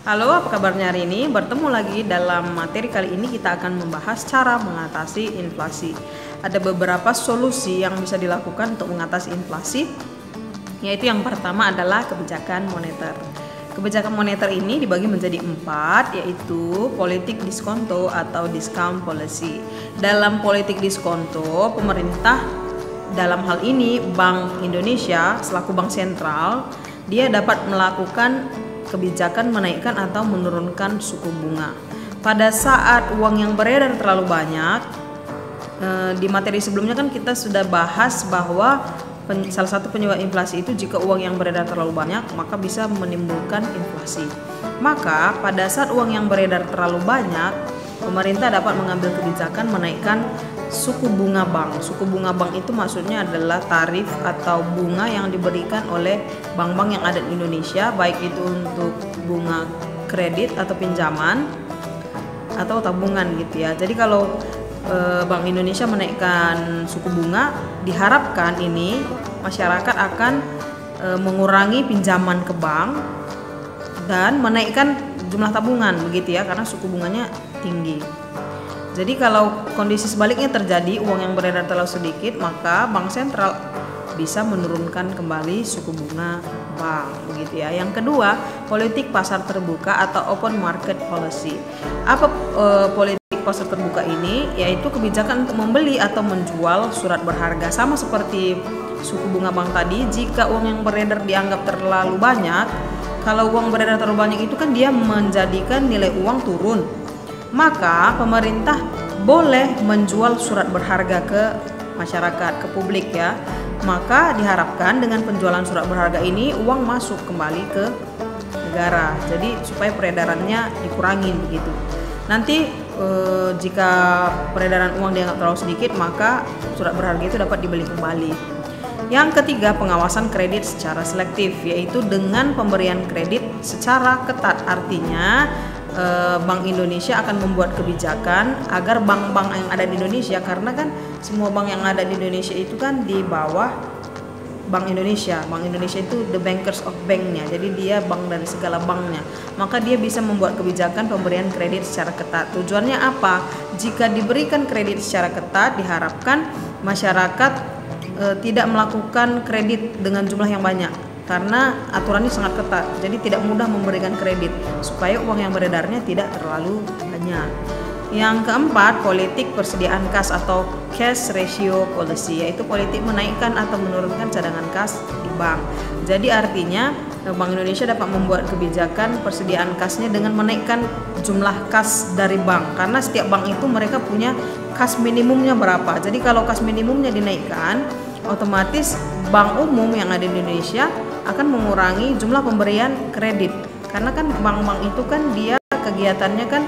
Halo, apa kabarnya hari ini? Bertemu lagi dalam materi kali ini kita akan membahas cara mengatasi inflasi. Ada beberapa solusi yang bisa dilakukan untuk mengatasi inflasi, yaitu yang pertama adalah kebijakan moneter. Kebijakan moneter ini dibagi menjadi 4, yaitu politik diskonto atau discount policy. Dalam politik diskonto, pemerintah dalam hal ini Bank Indonesia selaku bank sentral, dia dapat melakukan kebijakan menaikkan atau menurunkan suku bunga. Pada saat uang yang beredar terlalu banyak, di materi sebelumnya kan kita sudah bahas bahwa salah satu penyebab inflasi itu jika uang yang beredar terlalu banyak maka bisa menimbulkan inflasi. Maka pada saat uang yang beredar terlalu banyak, pemerintah dapat mengambil kebijakan menaikkan suku bunga bank. Suku bunga bank itu maksudnya adalah tarif atau bunga yang diberikan oleh bank-bank yang ada di Indonesia, baik itu untuk bunga kredit atau pinjaman atau tabungan gitu ya. Jadi kalau Bank Indonesia menaikkan suku bunga, diharapkan ini masyarakat akan mengurangi pinjaman ke bank dan menaikkan jumlah tabungan begitu ya, karena suku bunganya tinggi. Jadi kalau kondisi sebaliknya terjadi, uang yang beredar terlalu sedikit, maka bank sentral bisa menurunkan kembali suku bunga bank begitu ya. Yang kedua, politik pasar terbuka atau open market policy. Apa politik pasar terbuka ini? Yaitu kebijakan untuk membeli atau menjual surat berharga. Sama seperti suku bunga bank tadi, jika uang yang beredar dianggap terlalu banyak, kalau uang beredar terlalu banyak itu kan dia menjadikan nilai uang turun. Maka pemerintah boleh menjual surat berharga ke masyarakat, ke publik ya. Maka diharapkan dengan penjualan surat berharga ini uang masuk kembali ke negara. Jadi supaya peredarannya dikurangin gitu. Nanti jika peredaran uang dianggap terlalu sedikit, maka surat berharga itu dapat dibeli kembali. Yang ketiga, pengawasan kredit secara selektif, yaitu dengan pemberian kredit secara ketat. Artinya Bank Indonesia akan membuat kebijakan agar bank-bank yang ada di Indonesia, karena kan semua bank yang ada di Indonesia itu kan di bawah Bank Indonesia. Bank Indonesia itu the bankers of banknya, jadi dia bank dari segala banknya. Maka dia bisa membuat kebijakan pemberian kredit secara ketat. Tujuannya apa? Jika diberikan kredit secara ketat, diharapkan masyarakat tidak melakukan kredit dengan jumlah yang banyak, karena aturannya sangat ketat, jadi tidak mudah memberikan kredit supaya uang yang beredarnya tidak terlalu banyak. Yang keempat, politik persediaan kas atau cash ratio policy, yaitu politik menaikkan atau menurunkan cadangan kas di bank. Jadi artinya Bank Indonesia dapat membuat kebijakan persediaan kasnya dengan menaikkan jumlah kas dari bank, karena setiap bank itu mereka punya kas minimumnya berapa. Jadi kalau kas minimumnya dinaikkan, otomatis bank umum yang ada di Indonesia akan mengurangi jumlah pemberian kredit, karena kan bank-bank itu kan dia kegiatannya kan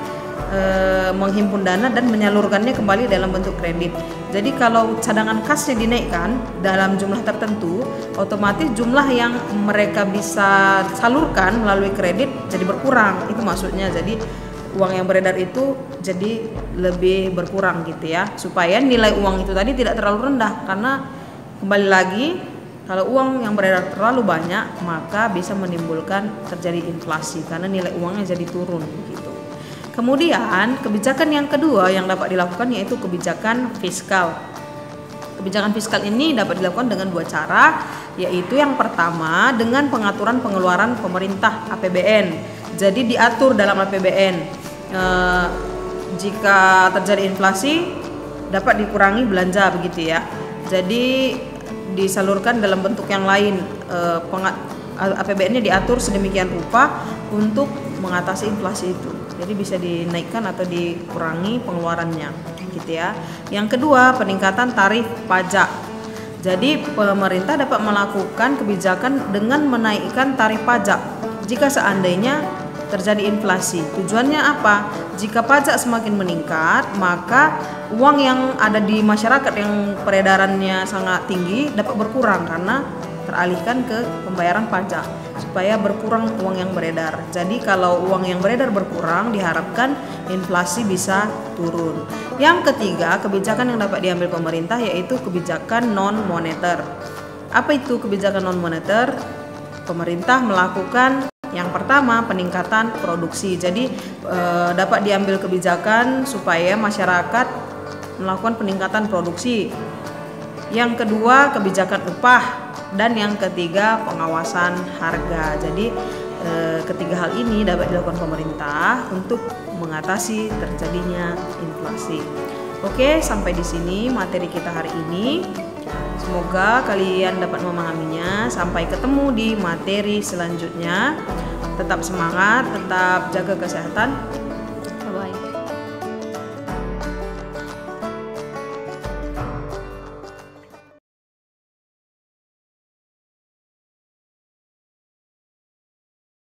menghimpun dana dan menyalurkannya kembali dalam bentuk kredit. Jadi kalau cadangan kasnya dinaikkan dalam jumlah tertentu, otomatis jumlah yang mereka bisa salurkan melalui kredit jadi berkurang. Itu maksudnya. Jadi uang yang beredar itu jadi lebih berkurang gitu ya, supaya nilai uang itu tadi tidak terlalu rendah, karena kembali lagi kalau uang yang beredar terlalu banyak maka bisa menimbulkan terjadi inflasi karena nilai uangnya jadi turun gitu. Kemudian kebijakan yang kedua yang dapat dilakukan yaitu kebijakan fiskal. Kebijakan fiskal ini dapat dilakukan dengan 2 cara, yaitu yang pertama dengan pengaturan pengeluaran pemerintah APBN. Jadi diatur dalam APBN, jika terjadi inflasi dapat dikurangi belanja begitu ya. Jadi disalurkan dalam bentuk yang lain, APBN-nya diatur sedemikian rupa untuk mengatasi inflasi itu. Jadi bisa dinaikkan atau dikurangi pengeluarannya gitu ya. Yang kedua, peningkatan tarif pajak. Jadi pemerintah dapat melakukan kebijakan dengan menaikkan tarif pajak jika seandainya terjadi inflasi. Tujuannya apa? Jika pajak semakin meningkat, maka uang yang ada di masyarakat yang peredarannya sangat tinggi dapat berkurang karena teralihkan ke pembayaran pajak supaya berkurang uang yang beredar. Jadi kalau uang yang beredar berkurang, diharapkan inflasi bisa turun. Yang ketiga, kebijakan yang dapat diambil pemerintah yaitu kebijakan non-moneter. Apa itu kebijakan non-moneter? Pemerintah melakukan Yang pertama, peningkatan produksi. Jadi dapat diambil kebijakan supaya masyarakat melakukan peningkatan produksi. Yang kedua, kebijakan upah, dan yang ketiga, pengawasan harga. Jadi ketiga hal ini dapat dilakukan pemerintah untuk mengatasi terjadinya inflasi. Oke, sampai di sini materi kita hari ini. Semoga kalian dapat memahaminya. Sampai ketemu di materi selanjutnya. Tetap semangat, tetap jaga kesehatan. Bye-bye.